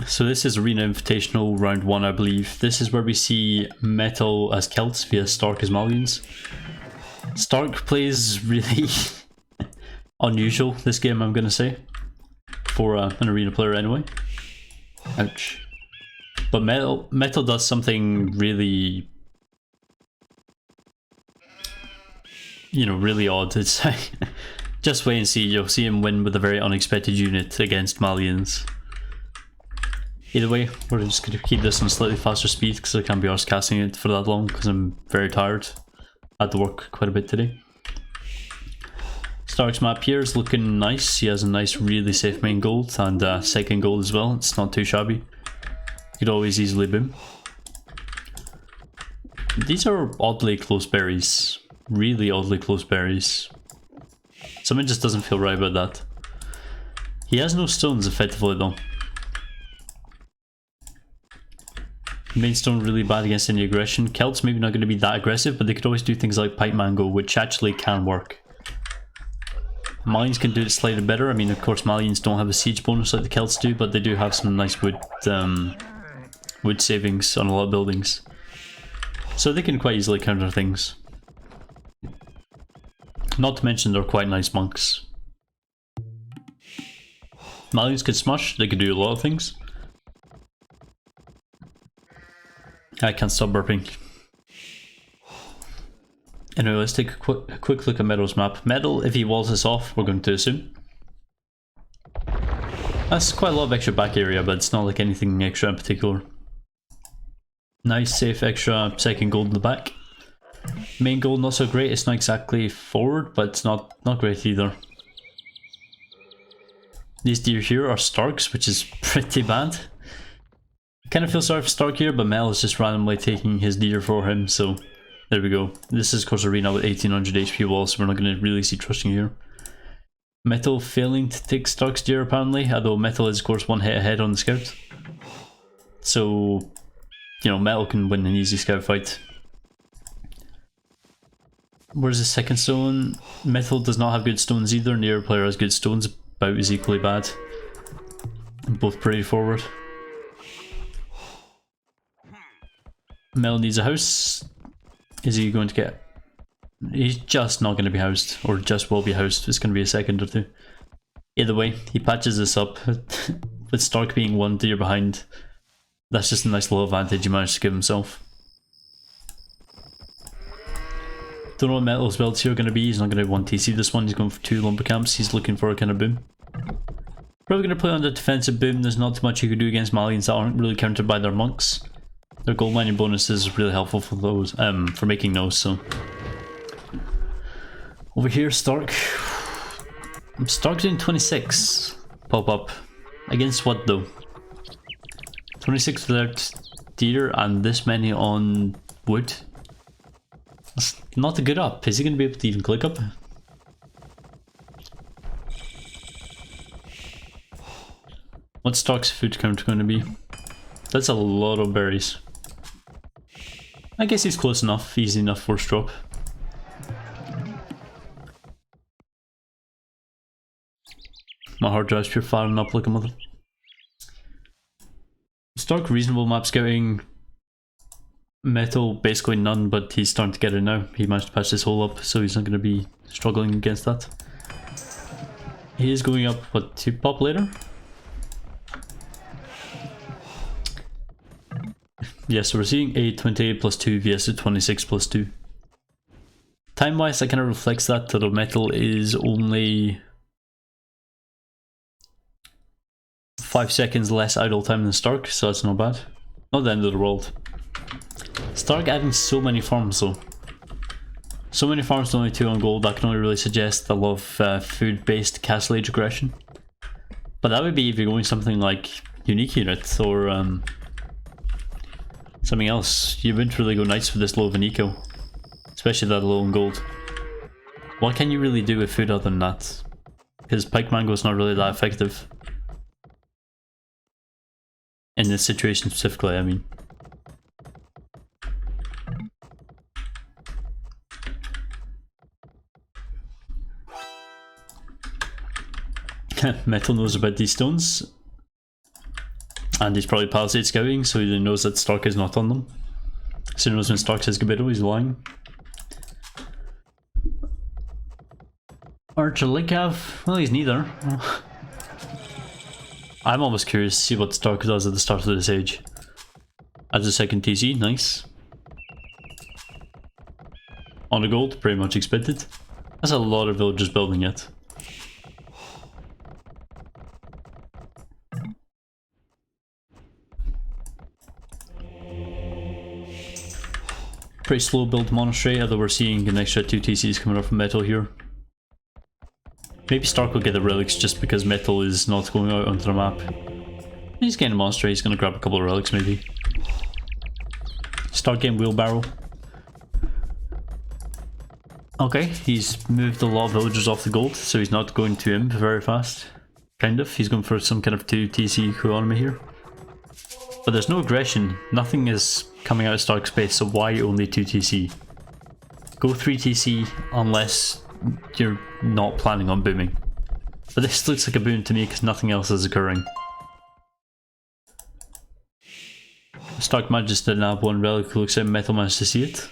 So this is Arena Invitational round 1, I believe. This is where we see Metal as Celts via st4rk as Malians. st4rk plays really unusual this game, I'm gonna say, for an Arena player anyway. Ouch. But Metal does something really, you know, really odd. It's just wait and see. You'll see him win with a very unexpected unit against Malians. Either way, we're just going to keep this on slightly faster speed because I can't be arsed casting it for that long because I'm very tired. I had to work quite a bit today. st4rk's map here is looking nice. He has a nice, really safe main gold and second gold as well. It's not too shabby. You could always easily boom. These are oddly close berries. Really oddly close berries. Something just doesn't feel right about that. He has no stones effectively though. Main stone really bad against any aggression. Celts maybe not going to be that aggressive, but they could always do things like pipe mango, which actually can work. Malians can do it slightly better. I mean, of course, Malians don't have a siege bonus like the Celts do, but they do have some nice wood savings on a lot of buildings. So they can quite easily counter things. Not to mention they're quite nice monks. Malians could smush, they could do a lot of things. I can't stop burping. Anyway, let's take a quick look at Metal's map. Metal, if he walls us off, we're going to assume. That's quite a lot of extra back area, but it's not like anything extra in particular. Nice, safe, extra second gold in the back. Main gold not so great, it's not exactly forward, but it's not great either. These deer here are st4rk's, which is pretty bad. I kind of feel sorry for st4rk here, but Mel is just randomly taking his deer for him, so there we go. This is of course Arena with 1800 HP wall, so we're not going to really see trusting here. Metal failing to take st4rk's deer apparently, although Metal is of course one hit ahead on the scout. So, you know, Metal can win an easy scout fight. Where's the second stone? Metal does not have good stones either, and the other player has good stones, about as equally bad. Both pretty forward. Mel needs a house. Is he going to get... He's just not going to be housed, or just will be housed. It's going to be a second or two. Either way, he patches this up. With st4rk being one deer behind, that's just a nice little advantage he managed to give himself. Don't know what Metal's builds here are going to be. He's not going to want TC this one. He's going for 2 lumber camps. He's looking for a kind of boom. Probably going to play on the defensive boom. There's not too much you can do against Malians that aren't really countered by their monks. Their gold mining bonus is really helpful for those, for making those, so. Over here, st4rk. st4rk doing 26. Pop up. Against what though? 26 without deer and this many on wood. That's not a good up. Is he going to be able to even click up? What's st4rk's food count going to be? That's a lot of berries. I guess he's close enough, easy enough first drop. My hard drive's pure firing up like a mother. st4rk reasonable map scouting. Metal basically none, but he's starting to get it now. He managed to patch this hole up, so he's not going to be struggling against that. He is going up, what, to pop later? Yes, so we're seeing a 28 plus 2 vs a 26 plus 2. Time wise, that kind of reflects that the Metal is only 5 seconds less idle time than st4rk, so that's not bad. Not the end of the world. st4rk adding so many farms though. So many farms to only 2 on gold, that can only really suggest a lot of food based castle age aggression. But that would be if you're going something like unique units or something else. You wouldn't really go nice with this low of an eco, especially that low on gold. What can you really do with food other than that? Because pike mango is not really that effective. In this situation specifically, I mean. Metal knows about these stones. And he's probably palisade scouting, so he knows that st4rk is not on them. So he knows when st4rk says Gabito, he's lying. Archer Linkav, well, he's neither. I'm almost curious to see what st4rk does at the start of this age. As a second TC, nice. On a gold, pretty much expected. That's a lot of villagers building it. Pretty slow build monastery, although we're seeing an extra 2 TCs coming up from Metal here. Maybe st4rk will get the relics just because Metal is not going out onto the map. He's getting a monastery, he's going to grab a couple of relics maybe. Start getting wheelbarrow. Okay, he's moved a lot of villagers off the gold, so he's not going to imp very fast. Kind of, he's going for some kind of 2 TC economy here. But there's no aggression, nothing is coming out of st4rk's base, so why only 2 TC? Go 3 TC unless you're not planning on booming. But this looks like a boom to me because nothing else is occurring. st4rk managed to nab 1 relic, looks like Metal managed to see it.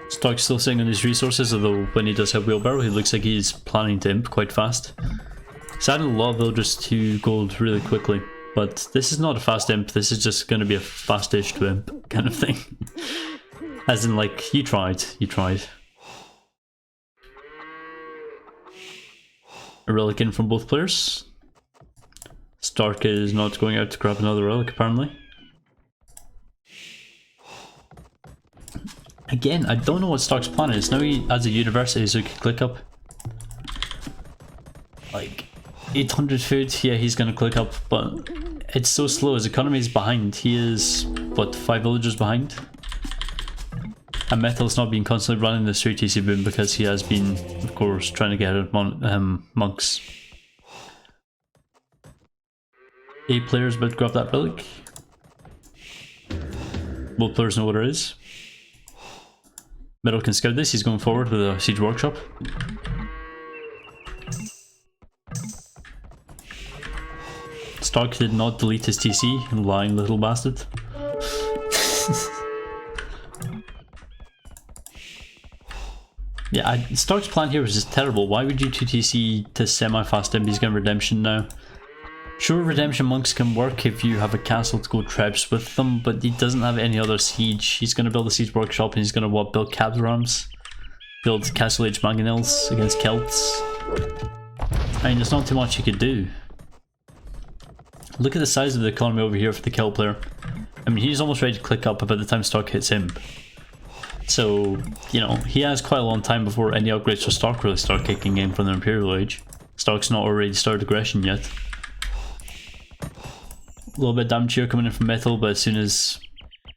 st4rk's still sitting on his resources, although when he does have wheelbarrow he looks like he's planning to imp quite fast. He's added a lot of villagers to gold really quickly, but this is not a fast imp, this is just going to be a fast-ish to imp kind of thing. As in like, you tried. A relic in from both players. st4rk is not going out to grab another relic apparently. Again, I don't know what st4rk's plan is. Now he adds a university so he can click up. Like, 800 food, yeah, he's gonna click up, but it's so slow. His economy is behind. He is, what, 5 villagers behind? And Metal's not been constantly running the 3 TC boom because he has been, of course, trying to get out of monks. 8 players about to grab that relic. Both players know what it is. Metal can scout this, he's going forward with a siege workshop. st4rk did not delete his TC, lying little bastard. Yeah, st4rk's plan here was just terrible. Why would you 2 TC to semi-fast imp? He's going redemption now. Sure, redemption monks can work if you have a castle to go traps with them, but he doesn't have any other siege. He's going to build a siege workshop and he's going to what, build cav rams, build castle age mangonels against Celts. I mean, there's not too much you could do. Look at the size of the economy over here for the Celt player. I mean, he's almost ready to click up by the time st4rk hits him. So, you know, he has quite a long time before any upgrades for st4rk really start kicking in from the Imperial Age. st4rk's not already started aggression yet. A little bit of damage here coming in from Metal, but as soon as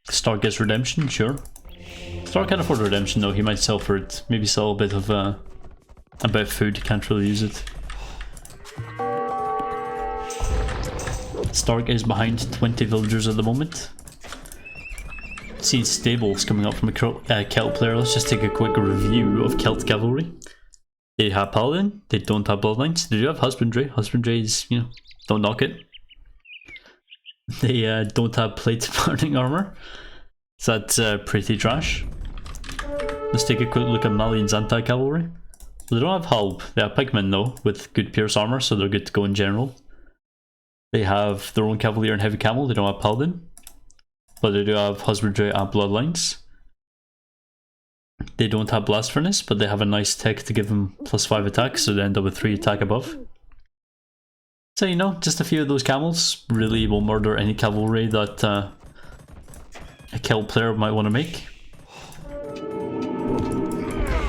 st4rk gets redemption, sure. st4rk can't afford redemption though, he might sell for it. Maybe sell a bit of food, he can't really use it. st4rk is behind 20 villagers at the moment. Seeing stables coming up from a Celt player. Let's just take a quick review of Celt cavalry. They have paladin, they don't have bloodlines, they do have husbandry. Husbandry is, you know, don't knock it. They don't have plate burning armor, so that's pretty trash. Let's take a quick look at Malian's anti-cavalry. They don't have halb, they have pikemen though, with good pierce armor, so they're good to go in general. They have their own cavalier and heavy camel, they don't have paladin, but they do have husbandry and bloodlines. They don't have blast furnace, but they have a nice tech to give them +5 attack, so they end up with 3 attack above. So, you know, just a few of those camels really will murder any cavalry that a Celt player might want to make.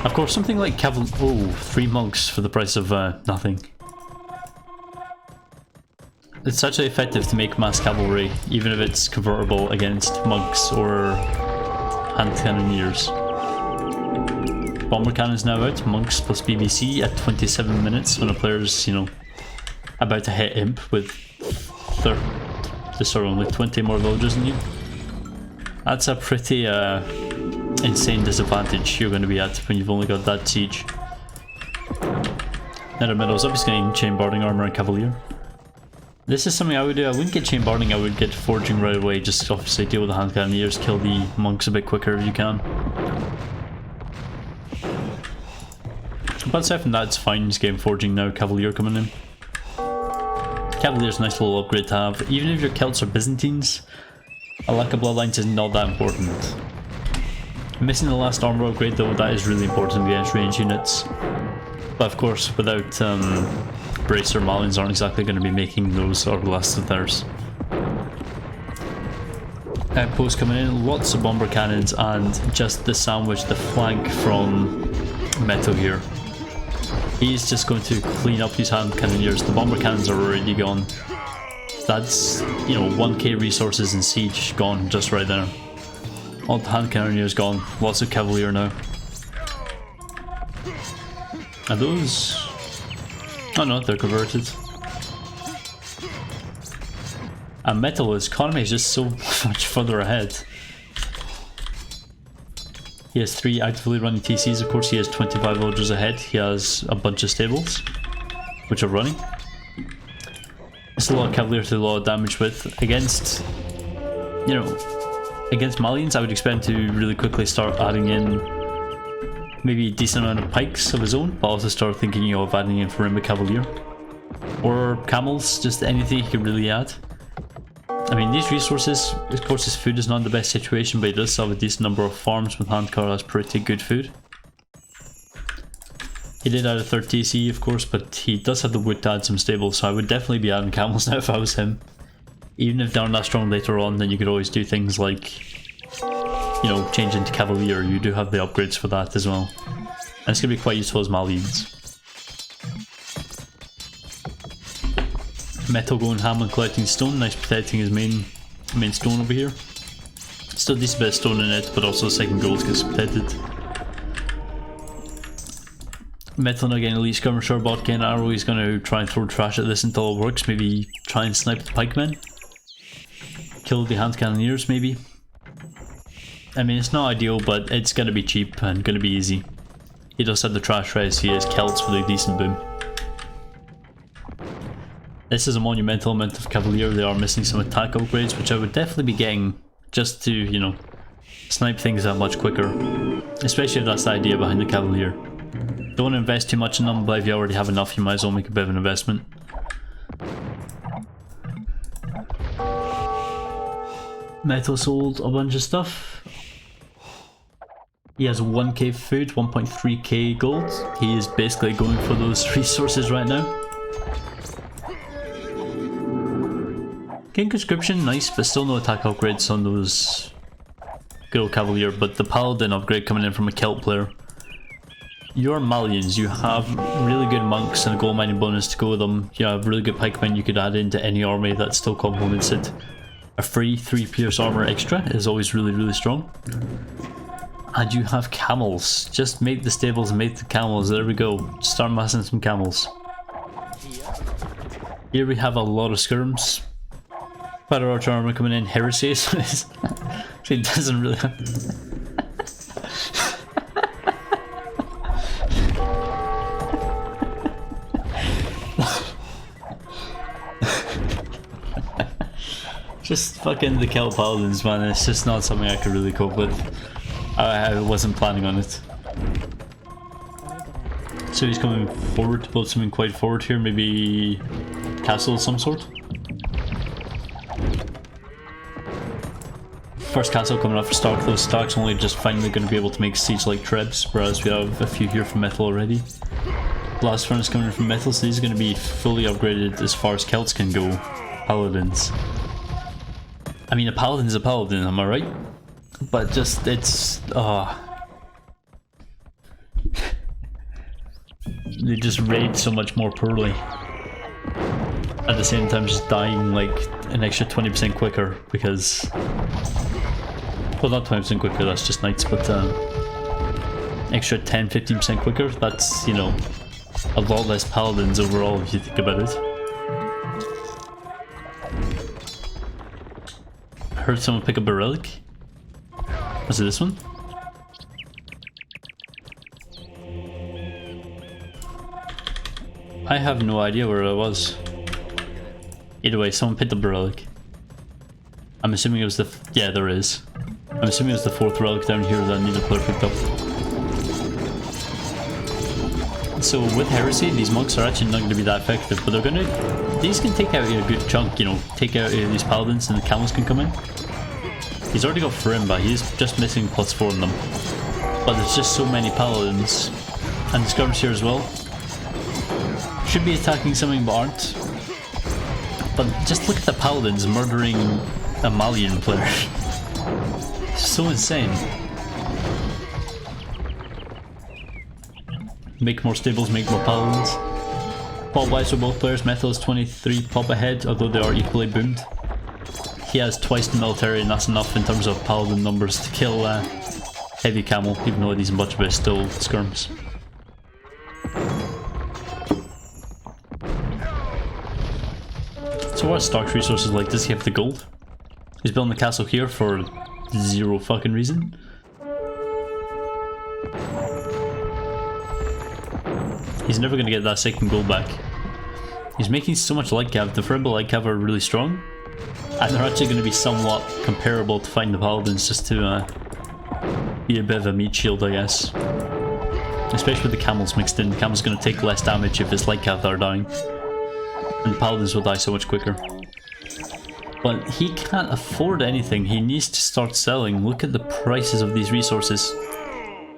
Of course, something like oh, 3 monks for the price of nothing. It's actually effective to make mass cavalry, even if it's convertible against monks or hand cannoneers. Bomber cannon's now out, monks plus BBC at 27 minutes when a player's, you know, about to hit imp with only 20 more villagers than you. That's a pretty insane disadvantage you're going to be at when you've only got that siege. Now the middle is obviously getting chain barding armor and cavalier. This is something I would do. I wouldn't get chain barding, I would get forging right away. Just obviously deal with the hand cannoneers, kill the monks a bit quicker if you can. But aside from that, it's fine. Just getting forging now. Cavalier coming in. Cavalier's a nice little upgrade to have. Even if your Celts are Byzantines, a lack of bloodlines is not that important. Missing the last armor upgrade though, that is really important against range units. But of course, without Bracer, Malians aren't exactly going to be making those or less of theirs. Outposts coming in, lots of bomber cannons, and just the sandwich, the flank from Metal here. He's just going to clean up these hand cannoneers. The bomber cannons are already gone. That's, you know, 1k resources in siege gone just right there. All the hand cannoneers gone. Lots of cavalier now. Are those... oh no, they're converted. And Metal's economy is just so much further ahead. He has 3 actively running TCs, of course he has 25 villagers ahead. He has a bunch of stables, which are running. It's a lot of cavalier to do a lot of damage with. Against, you know, against Malians, I would expect him to really quickly start adding in maybe a decent amount of pikes of his own, but also start thinking, you know, of adding in Farimba Cavalier. Or camels, just anything he could really add. I mean, these resources, of course his food is not in the best situation, but he does have a decent number of farms with handcar. That's pretty good food. He did add a 3rd TC, of course, but he does have the wood to add some stables, so I would definitely be adding camels now if I was him. Even if they aren't that strong later on, then you could always do things like, you know, change into cavalier. You do have the upgrades for that as well. And it's going to be quite useful as Malians. Metal going ham and collecting stone, nice protecting his main stone over here. Still decent bit of stone in it, but also second gold gets protected. Metal now getting elite skirmisher, bot getting arrow. He's going to try and throw trash at this until it works. Maybe try and snipe the pikemen. Kill the hand cannoneers maybe. I mean, it's not ideal, but it's going to be cheap and going to be easy. He does have the trash res, he has Celts with a decent boom. This is a monumental amount of cavalier. They are missing some attack upgrades, which I would definitely be getting just to, you know, snipe things that much quicker. Especially if that's the idea behind the cavalier. Don't want to invest too much in them, but if you already have enough, you might as well make a bit of an investment. Metal sold a bunch of stuff. He has 1k food, 1.3k gold. He is basically going for those resources right now. King conscription, nice, but still no attack upgrades on those good old cavalier. But the paladin upgrade coming in from a Celt player. Your Malians, you have really good monks and a gold mining bonus to go with them. You have really good pikemen you could add into any army that still complements it. A free 3 pierce armor extra is always really strong. And you have camels. Just make the stables and make the camels. There we go. Start massing some camels. Here we have a lot of skirms. Battle Archer armor coming in. Heresy. So it doesn't really have... Just fucking the Celt Paladins, man. It's just not something I could really cope with. I wasn't planning on it. So he's coming forward to build something quite forward here. Maybe castle of some sort. First castle coming up for Stark. Those Stark's only just finally going to be able to make siege like Trebs, whereas we have a few here from Metal already. Blast Furnace coming in from Metal, so these are going to be fully upgraded as far as Celts can go. Paladins. I mean, a paladin is a paladin, am I right? But just, it's... they just raid so much more poorly. At the same time, just dying like an extra 20% quicker because... well, not 20% quicker, that's just knights, but extra 10-15% quicker, that's, you know, a lot less paladins overall if you think about it. I heard someone pick up a relic. Was it this one? I have no idea where I was. Either way, someone picked up the relic. I'm assuming it was the... yeah, there is. I'm assuming it was the 4th relic down here that neither player picked up. So with Heresy, these monks are actually not going to be that effective, but they're going to... these can take out a good chunk, you know, take out these paladins and the camels can come in. He's already got Farimba, he's just missing +4 on them. But there's just so many paladins. And the skirms here as well. Should be attacking something but aren't. But just look at the paladins murdering a Malian player. So insane. Make more stables, make more paladins. Pop wise for both players, Metal is 23 pop ahead, although they are equally boomed. He has twice the military and that's enough in terms of paladin numbers to kill heavy camel, even though a decent bunch of it is still skirms. So what are Stark's resources like? Does he have the gold? He's building the castle here for zero fucking reason. He's never going to get that second gold back. He's making so much light cav. The Farimba light cav are really strong. And they're actually going to be somewhat comparable to fighting the paladins, just to be a bit of a meat shield, I guess. Especially with the camels mixed in. The camel's going to take less damage if it's light cav that are dying. And the paladins will die so much quicker. But he can't afford anything. He needs to start selling. Look at the prices of these resources.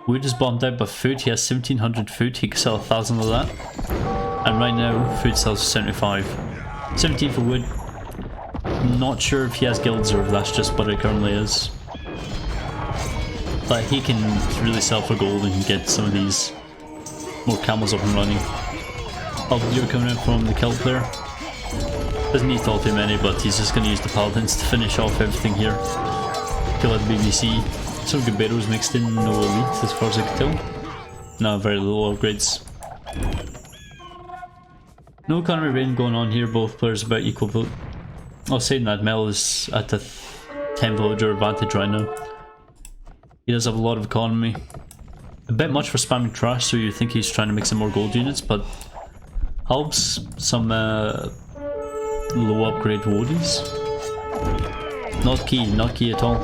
Wood is bombed out by food. He has 1700 food. He could sell 1000 of that. And right now, food sells for 75. 17 for wood. Not sure if he has guilds or if that's just what it currently is. But he can really sell for gold and get some of these more camels up and running. You're coming in from the Celt player. Doesn't need all too many, but he's just going to use the paladins to finish off everything here. Kill out the BBC. Some Gaberos mixed in, no elite as far as I can tell. No, very little upgrades. No economy rating going on here, both players about equal vote. Oh, saying that, Mel is at the 10 villager advantage right now. He does have a lot of economy. A bit much for spamming trash, so you think he's trying to make some more gold units, but helps some low upgrade woodies. Not key at all.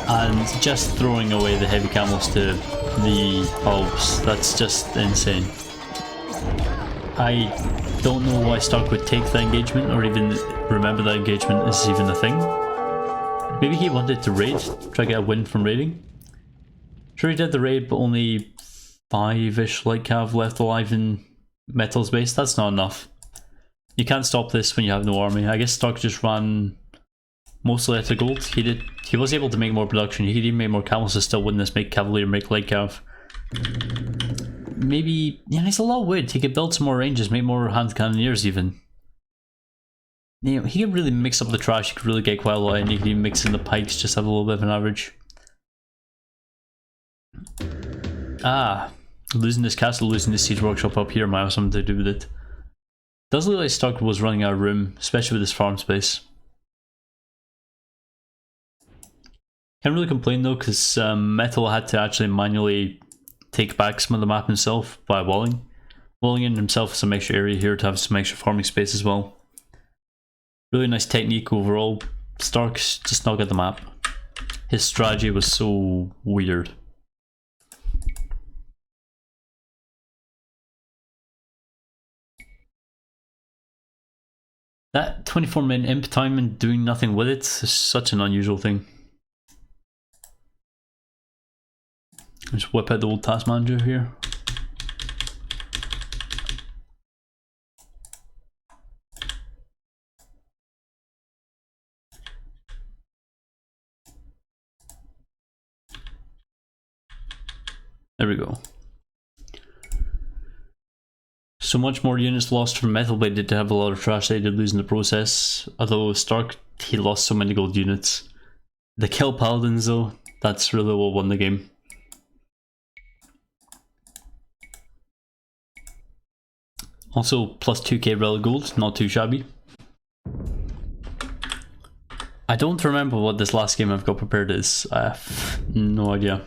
And just throwing away the heavy camels to the Alps, that's just insane. I don't know why Stark would take the engagement or even remember that engagement is even a thing. Maybe he wanted to raid, try to get a win from raiding. Sure, he did the raid, but only 5-ish light cav left alive in Metal's base. That's not enough. You can't stop this when you have no army. I guess Stark just ran mostly out of gold. He was able to make more production. He could even make more camels to still win this, make Cavalier, make light cav. Maybe, yeah, he's a lot of wood. He could build some more ranges, make more hand cannoneers even. You know, he could really mix up the trash. He could really get quite a lot, and he could even mix in the pikes, just have a little bit of an average. Ah, losing this castle, losing this siege workshop up here might have something to do with it. Does look like Stark was running out of room, especially with his farm space. Can't really complain though, because Metal had to actually manually take back some of the map himself by walling. Walling in himself some extra area here to have some extra farming space as well. Really nice technique overall. Stark's just not got the map. His strategy was so weird. That 24-minute imp time and doing nothing with it is such an unusual thing. Just whip out the old task manager here. There we go. So much more units lost from Metal, but they did have a lot of trash they did lose in the process. Although Stark, he lost so many gold units. The kill paladins though, that's really what won the game. Also, plus 2k relic gold, not too shabby. I don't remember what this last game I've got prepared is. I have no idea.